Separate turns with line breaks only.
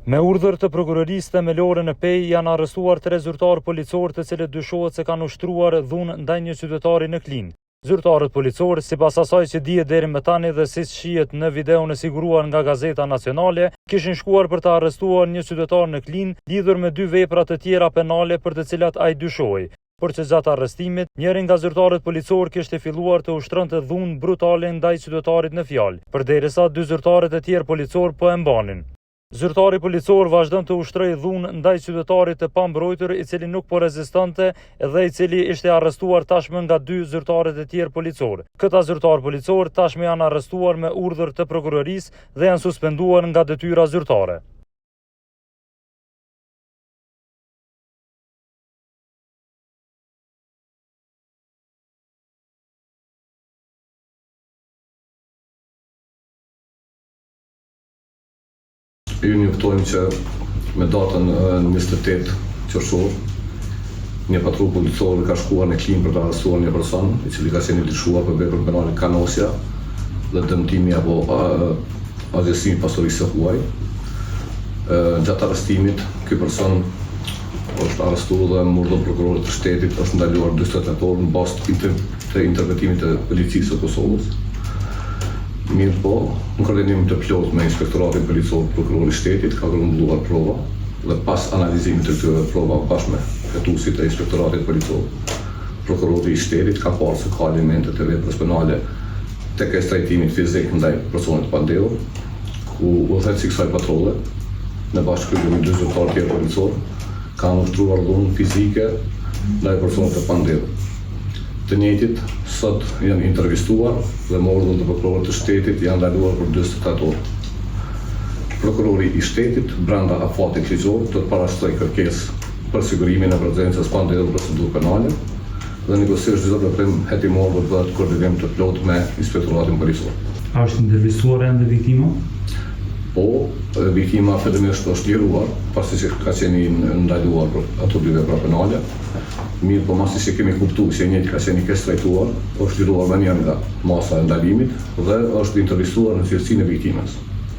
Me urdhër të prokurorisë themelore në Pej janë arrestuar 3 zyrtarë policor të cilët dyshohet se kanë ushtruar dhunë ndaj një qytetari në Klinë. Zyrtarët policor, sipas asaj që dihet deri më tani dhe siç shihet në videon e siguruar nga Gazeta Nacionale, kishin shkuar për të arrestuar një qytetar në Klinë lidhur me 2 vepra të tjera penale për të cilat ai dyshohej. Por që gjatë arrestimit, njëri nga zyrtarët policor kishte filluar të ushtronte dhunë brutale ndaj qytetarit në fjalë, përderisa 2 zyrtarët e tjerë policor po e mbanin. Zyrtari policor vazhdon të ushtrojë dhunë ndaj qytetarit të pambrojtur i cili nuk po rezistonte dhe i cili ishte arrestuar tashmë nga 2 zyrtarët e tjerë policor. Këta zyrtar policor tashmë janë arrestuar me urdhër të prokurorisë dhe janë suspenduar nga detyra zyrtare.
Ju njoftojmë që me datën 28 qershor, një patrull policor ka shkuar në Klinë për të arrestuar një person i cili ka qenë i dyshuar për veprën penale kanosja dhe dëmtimi apo agjesimi pasurisë së huaj. Gjatë arrestimit, ky person është arrestuar dhe me urdhër prokurorit të shtetit është ndaluar 48 orë në bazë të interpretimit të policisë së Kosovës. Mirë po, në koordinim të plot me inspektoratin policor prokurori shtetit ka grumbulluar prova dhe pas analizimit të këtyre prova bashkë me hetuesit e inspektoratit policor, prokurori i shtetit ka parë se ka elemente të veprës penale tek trajtimit fizik ndaj personit pandehur, ku udhëheqësi i kësaj patrolle në bashkëpunim me 2 zyrtarë tjerë policor kanë ushtruar dhunë fizike ndaj personit të pandehur. Të njëjtit sot janë intervistuar dhe me urdhën të prokurorit të shtetit janë ndaluar për 48 orë. Prokurori i shtetit brenda afatit ligjor do të parashtrojë kërkesë për sigurimin e prezencës pandehur në procedurë penale dhe negociojë çdo veprim hetimor do të bëhet koordinim të plotë me inspektoratin policor.
A është intervistuar ende viktima?
Po, viktima fillimisht është liruar, pasi që ka qenë ndaluar për ato 2 vepra penale. Mirë, po masi që kemi kuptuar se njëjtë ka qenë i keq trajtuar, është liruar me një nga masa e ndalimit dhe është intervistuar në cilësinë e viktimës.